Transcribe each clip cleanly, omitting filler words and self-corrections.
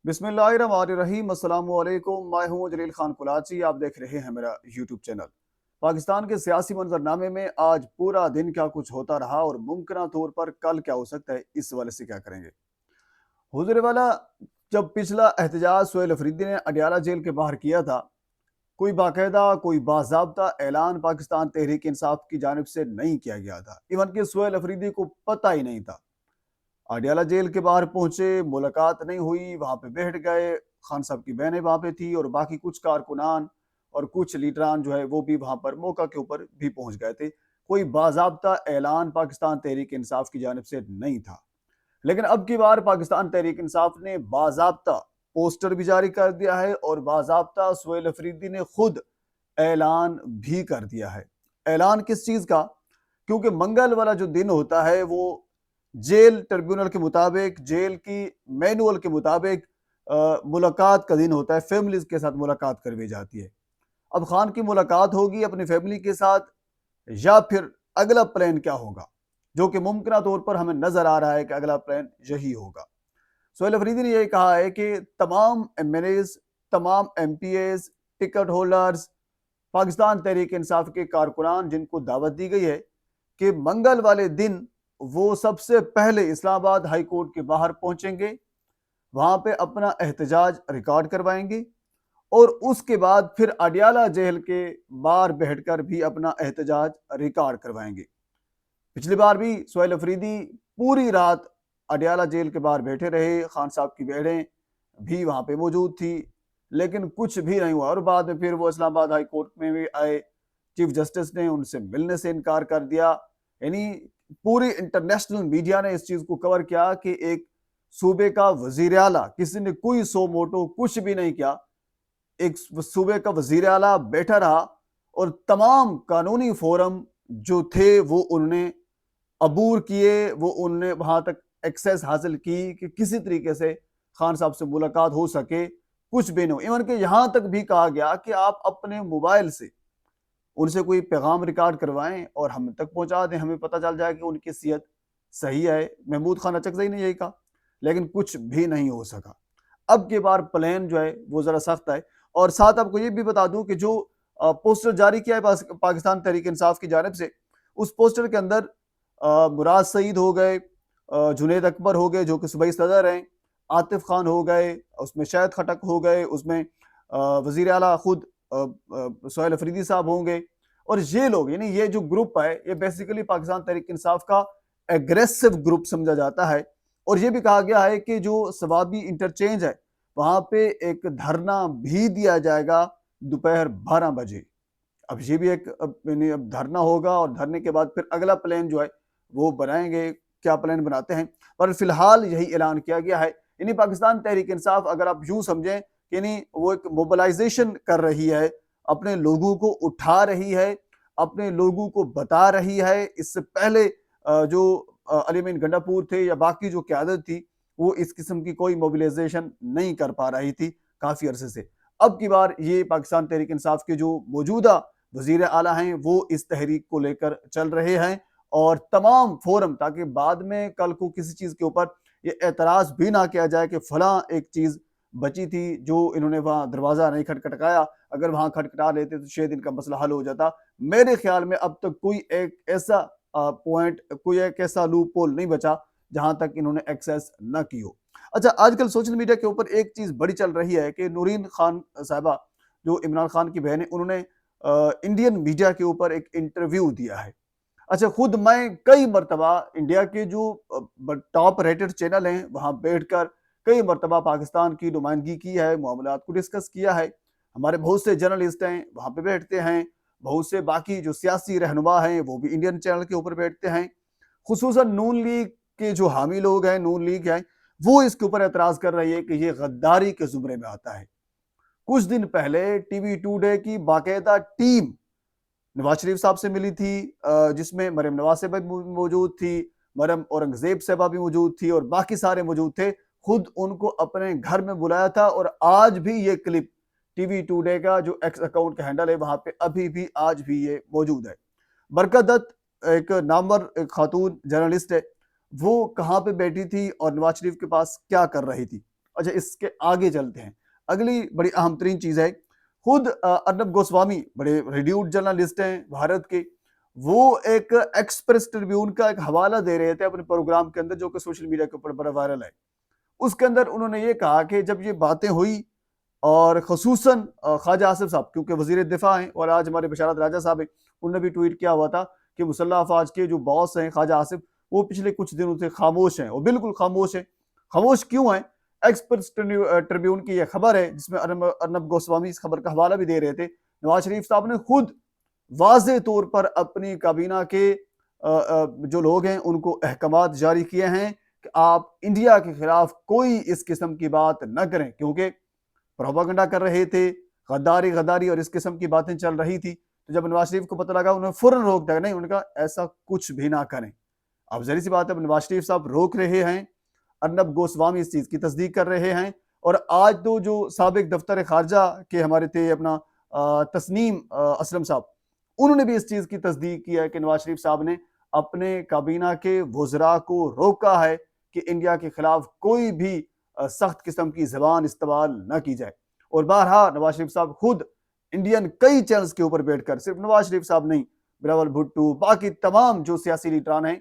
बिस्मिल्लाहिर्रहमानिर्रहीम। अस्सलाम वालेकुम। मैं हूं जलील खान कुलाची। आप देख रहे हैं मेरा यूट्यूब चैनल। पाकिस्तान के सियासी मंजरनामे में आज पूरा दिन क्या कुछ होता रहा और मुमकिन तौर पर कल क्या हो सकता है, इस हवाले से क्या करेंगे। हुजूर वाला, जब पिछला एहतजाज सोहेल अफरीदी ने अडियाला जेल के बाहर किया था, कोई बाकायदा कोई बाज़ाब्ता ऐलान पाकिस्तान तहरीक इंसाफ की जानिब से नहीं किया गया था। इवन कि सोहेल अफरीदी को पता ही नहीं था। अडियाला जेल के बाहर पहुंचे, मुलाकात नहीं हुई, वहां पे बैठ गए। खान साहब की बहनें वहां पे थी और बाकी कुछ कारकुनान और कुछ लीडरान जो है वो भी वहां पर मौका के ऊपर भी पहुंच गए थे। कोई बाज़ाब्ता ऐलान पाकिस्तान तहरीक इंसाफ की जानिब से नहीं था। लेकिन अब की बार पाकिस्तान तहरीक इंसाफ ने बाज़ाब्ता पोस्टर भी जारी कर दिया है और बाज़ाब्ता सोहेल अफरीदी ने खुद ऐलान भी कर दिया है। ऐलान किस चीज़ का? क्योंकि मंगल वाला जो दिन होता है वो जेल ट्रिब्यूनल के मुताबिक, जेल की मैनुअल के मुताबिक मुलाकात का दिन होता है। फैमिलीज के साथ मुलाकात करवाई जाती है। अब खान की मुलाकात होगी अपनी फैमिली के साथ, या फिर अगला प्लान क्या होगा, जो कि मुमकिन तौर पर हमें नजर आ रहा है कि अगला प्लान यही होगा। सोहेल अफरीदी ने यह कहा है कि तमाम एमएनएज, तमाम MPAs, ticket holders, Pakistan Tehreek Insaf के कारकुनान जिनको दावत दी गई है कि मंगल वाले दिन वो सबसे पहले इस्लामाबाद हाई कोर्ट के बाहर पहुंचेंगे, वहां पे अपना एहतजाज रिकॉर्ड करवाएंगे और उसके बाद फिर अडियाला जेल के बाहर बैठकर भी अपना एहतजाज रिकॉर्ड करवाएंगे। पिछली बार भी सोहेल अफरीदी पूरी रात अडियाला जेल के बाहर बैठे रहे। खान साहब की बहनें भी वहां पे मौजूद थी, लेकिन कुछ भी नहीं हुआ और बाद में फिर वो इस्लामाबाद हाई कोर्ट में भी आए। चीफ जस्टिस ने उनसे मिलने से इनकार कर दिया। यानी पूरी इंटरनेशनल मीडिया ने इस चीज को कवर किया कि एक सूबे का वजीर आला, किसी ने कोई सो मोटो कुछ भी नहीं किया, एक सूबे का वजीर आला बैठा रहा और तमाम कानूनी फोरम जो थे वो उन्होंने अबूर किए, वो उन्होंने वहां तक एक्सेस हासिल की कि किसी तरीके से खान साहब से मुलाकात हो सके। कुछ भी नहीं। इवन कि यहां तक भी कहा गया कि आप अपने मोबाइल से उनसे कोई पैगाम रिकॉर्ड करवाएं और हम तक पहुंचा दें, हमें पता चल जाए कि उनकी सेहत सही है। महमूद खान अचकज़ई ने यही कहा, लेकिन कुछ भी नहीं हो सका। अब के बार प्लान जो है वो जरा सख्त है। और साथ आपको ये भी बता दूं कि जो पोस्टर जारी किया है पाकिस्तान तहरीक इंसाफ की जानिब से, उस पोस्टर के अंदर मुराद सईद हो गए, जुनेद अकबर हो गए जो कि सूबाई सदर हैं, आतिफ खान हो गए, उसमें शाहिद खटक हो गए, उसमें वजीर आला खुद सोहेल अफरीदी साहब होंगे। और ये लोग, यानी ये जो ग्रुप है, ये बेसिकली पाकिस्तान तहरीक इंसाफ का एग्रेसिव ग्रुप समझा जाता है। और ये भी कहा गया है कि जो सवाबी इंटरचेंज है वहां पे एक धरना भी दिया जाएगा दोपहर 12 बजे। अब ये भी एक अब धरना होगा और धरने के बाद फिर अगला प्लान जो है वो बनाएंगे, क्या प्लान बनाते हैं। पर फिलहाल यही ऐलान किया गया है। यानी पाकिस्तान तहरीक इंसाफ, अगर आप यूं समझें, यानी वो एक मोबिलाइजेशन कर रही है, अपने लोगों को उठा रही है, अपने लोगों को बता रही है। इससे पहले जो अली अमीन गंडापुर थे या बाकी जो क्यादत थी, वो इस किस्म की कोई मोबिलाइजेशन नहीं कर पा रही थी काफी अरसे से। अब की बार ये पाकिस्तान तहरीक इंसाफ के जो मौजूदा वजीर आला हैं वो इस तहरीक को लेकर चल रहे हैं और तमाम फोरम, ताकि बाद में कल को किसी चीज के ऊपर ये एतराज भी ना किया जाए कि फलां एक चीज बची थी जो इन्होंने वहां दरवाजा नहीं खटखटाया, अगर वहां खटखटा लेते तो शायद इनका मसला हल हो जाता। मेरे ख्याल में अब तक कोई एक ऐसा पॉइंट, कोई एक ऐसा लूप होल नहीं बचा जहां तक इन्होंने एक्सेस न की हो। अच्छा, आजकल सोशल मीडिया के ऊपर एक चीज बड़ी चल रही है कि नूरीन खान साहबा, जो इमरान खान की बहन है, उन्होंने इंडियन मीडिया के ऊपर एक इंटरव्यू दिया है। अच्छा, खुद मैं कई मरतबा इंडिया के जो टॉप रेटेड चैनल हैं वहां बैठकर कई मरतबा पाकिस्तान की नुमाइंदगी की है, मामलात को डिस्कस किया है। हमारे बहुत से जर्नलिस्ट हैं वहां पे बैठते हैं, बहुत से बाकी जो सियासी रहनुमा हैं वो भी इंडियन चैनल के ऊपर बैठते हैं। खुसूसन नून लीग के जो हामी लोग हैं, नून लीग हैं, वो इसके ऊपर एतराज कर रही है कि ये गद्दारी के जुमरे में आता है। कुछ दिन पहले टीवी टुडे की बाकायदा टीम नवाज शरीफ साहब से मिली थी, जिसमें मरियम नवाज साहबा भी मौजूद थी, मरियम औरंगजेब साहबा भी मौजूद थी और बाकी सारे मौजूद थे। खुद उनको अपने घर में बुलाया था और आज भी ये क्लिप टीवी टुडे का जो एक्स अकाउंट का हैंडल है वहां पे अभी भी आज भी ये मौजूद है। बरकत दत्त एक नामवर एक खातून जर्नलिस्ट है, वो कहाँ पे बैठी थी और नवाज शरीफ के पास क्या कर रही थी। اچھا اس کے آگے چلتے ہیں. اگلی بڑی اہم ترین چیز ہے، خود ارنب گوسوامی بڑے ریڈیوڈ جرنلسٹ ہیں بھارت کے، وہ ایک ایکسپریس ٹریبیون کا ایک حوالہ دے رہے تھے اپنے پروگرام کے اندر، جو کہ سوشل میڈیا کے اوپر بڑا وائرل ہے. اس کے اندر انہوں نے یہ کہا کہ جب یہ باتیں ہوئی، اور خصوصاً خواجہ آصف صاحب کیونکہ وزیر دفاع ہیں اور آج ہمارے بشارت راجہ صاحب ہیں، انہوں نے بھی ٹویٹ کیا ہوا تھا کہ مسلح افواج کے جو باس ہیں خواجہ آصف، وہ پچھلے کچھ دنوں سے خاموش ہیں، وہ بالکل خاموش ہیں. خاموش کیوں ہیں؟ ایکسپریس ٹریبیون کی یہ خبر ہے جس میں ارنب گوسوامی اس خبر کا حوالہ بھی دے رہے تھے. نواز شریف صاحب نے خود واضح طور پر اپنی کابینہ کے جو لوگ ہیں ان کو احکامات جاری کیے ہیں کہ آپ انڈیا کے خلاف کوئی اس قسم کی بات نہ کریں، کیونکہ پروپیگنڈا کر رہے تھے، غداری اور اس قسم کی باتیں چل رہی تھی. تو جب نواز شریف کو پتہ لگا، انہوں نے فوراً روک دیا. نہیں، انہوں نے کہا ایسا کچھ بھی نہ کریں. اب ظاہر سی بات ہے نواز شریف صاحب روک رہے ہیں، ارنب گوسوامی اس چیز کی تصدیق کر رہے ہیں. اور آج تو جو سابق دفتر خارجہ کے ہمارے تھے اپنا تسنیم اسلم صاحب، انہوں نے بھی اس چیز کی تصدیق کی ہے کہ نواز شریف صاحب نے اپنے کابینہ کے وزراء کو روکا ہے کہ انڈیا کے خلاف کوئی بھی سخت قسم کی زبان استعمال نہ کی جائے. اور بارہا نواز شریف صاحب خود انڈین کئی چینلز کے اوپر بیٹھ کر، صرف نواز شریف صاحب نہیں، بلاول بھٹو، باقی تمام جو سیاسی لیڈران ہیں،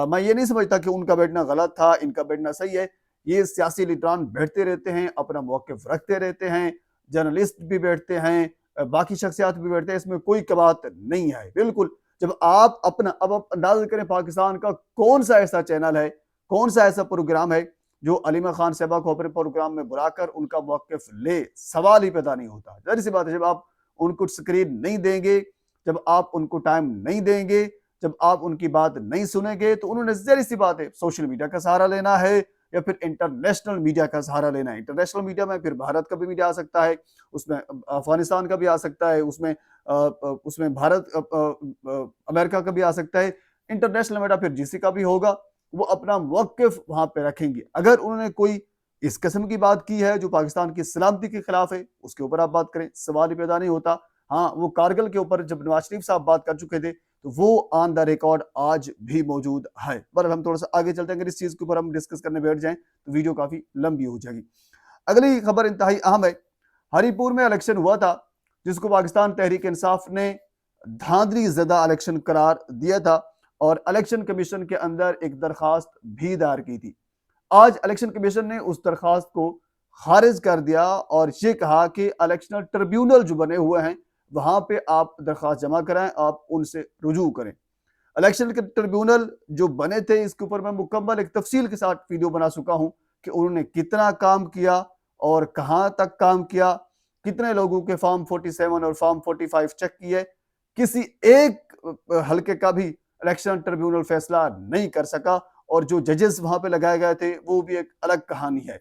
میں یہ نہیں سمجھتا کہ ان کا بیٹھنا غلط تھا، ان کا بیٹھنا صحیح ہے. یہ سیاسی لیڈران بیٹھتے رہتے ہیں، اپنا موقف رکھتے رہتے ہیں، جرنلسٹ بھی بیٹھتے ہیں، باقی شخصیات بھی بیٹھتے ہیں، اس میں کوئی بات نہیں ہے. بالکل جب آپ اب اندازہ کریں پاکستان کا کون سا ایسا چینل ہے، کون سا ایسا پروگرام ہے جو علیمہ خان صاحبہ کو اپنے پروگرام میں بلا کر ان کا موقف لے. سوال ہی پیدا نہیں ہوتا. ظاہر سی بات ہے جب آپ ان کو سکرین نہیں دیں گے، جب آپ ان کو ٹائم نہیں دیں گے، جب آپ ان کی بات نہیں سنیں گے، تو انہوں نے ظاہر سی بات ہے سوشل میڈیا کا سہارا لینا ہے یا پھر انٹرنیشنل میڈیا کا سہارا لینا ہے. انٹرنیشنل میڈیا میں پھر بھارت کا بھی میڈیا آ سکتا ہے، اس میں افغانستان کا بھی آ سکتا ہے، اس میں بھارت امریکہ کا بھی آ سکتا ہے. انٹرنیشنل میڈیا پھر جس کا بھی ہوگا وہ اپنا موقف وہاں پہ رکھیں گے. اگر انہوں نے کوئی اس قسم کی بات کی ہے جو پاکستان کی سلامتی کے خلاف ہے، اس کے اوپر آپ بات کریں، سوال ہی پیدا نہیں ہوتا. ہاں، وہ کارگل کے اوپر جب نواز شریف صاحب بات کر چکے تھے تو وہ آن دا ریکارڈ آج بھی موجود ہے. بہرحال ہم تھوڑا سا آگے چلتے ہیں، اگر اس چیز کے اوپر ہم ڈسکس کرنے بیٹھ جائیں تو ویڈیو کافی لمبی ہو جائے گی. اگلی خبر انتہائی اہم ہے. ہری پور میں الیکشن ہوا تھا جس کو پاکستان تحریک انصاف نے دھاندلی زدہ الیکشن قرار دیا تھا اور الیکشن کمیشن کے اندر ایک درخواست بھی دائر کی تھی. آج الیکشن کمیشن نے اس درخواست کو خارج کر دیا اور یہ کہا کہ الیکشن ٹریبیونل جو بنے ہوئے ہیں وہاں پہ آپ درخواست جمع کرائیں، آپ ان سے رجوع کریں. الیکشن کے ٹریبیونل جو بنے تھے اس کے اوپر میں مکمل ایک تفصیل کے ساتھ ویڈیو بنا چکا ہوں کہ انہوں نے کتنا کام کیا اور کہاں تک کام کیا، کتنے لوگوں کے فارم 47 اور فارم 45 چیک کیے. کسی ایک حلقے کا بھی الیکشن ٹریبیونل فیصلہ نہیں کر سکا اور جو ججز وہاں پہ لگائے گئے تھے وہ بھی ایک الگ کہانی ہے.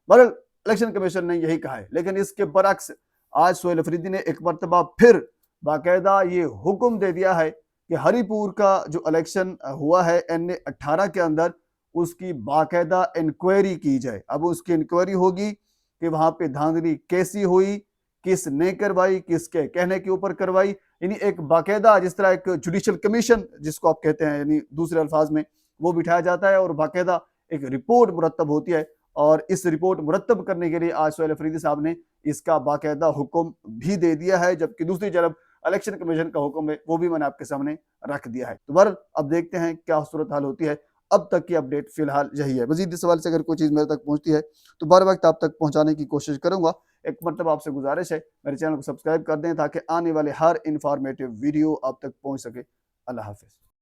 بہرحال الیکشن کمیشن نے یہی کہا ہے. لیکن اس کے برعکس آج سہیل افریدی نے ایک مرتبہ پھر باقاعدہ یہ حکم دے دیا ہے کہ ہری پور کا جو الیکشن ہوا ہے NA-18 کے اندر اس کی باقاعدہ انکوائری کی جائے. اب اس کی انکوائری ہوگی کہ وہاں پہ دھاندلی کیسی ہوئی، کس نے کروائی، کس کے کہنے کے اوپر کروائی. یعنی ایک باقاعدہ جس طرح ایک جوڈیشل کمیشن جس کو آپ کہتے ہیں، یعنی دوسرے الفاظ میں وہ بٹھایا جاتا ہے اور باقاعدہ ایک رپورٹ مرتب ہوتی ہے. اور اس رپورٹ مرتب کرنے کے لیے آج سہیل افریدی صاحب نے اس کا باقاعدہ حکم بھی دے دیا ہے، جبکہ دوسری جانب الیکشن کمیشن کا حکم ہے وہ بھی میں نے آپ کے سامنے رکھ دیا ہے. تو بہرحال اب دیکھتے ہیں کیا صورتحال ہوتی ہے. اب تک کی اپڈیٹ فی الحال یہی ہے. مزید اس سوال سے اگر کوئی چیز میرے تک پہنچتی ہے تو بر وقت آپ تک پہنچانے کی کوشش کروں گا. ایک مرتبہ آپ سے گزارش ہے میرے چینل کو سبسکرائب کر دیں تاکہ آنے والے ہر انفارمیٹیو ویڈیو آپ تک پہنچ سکے. اللہ حافظ.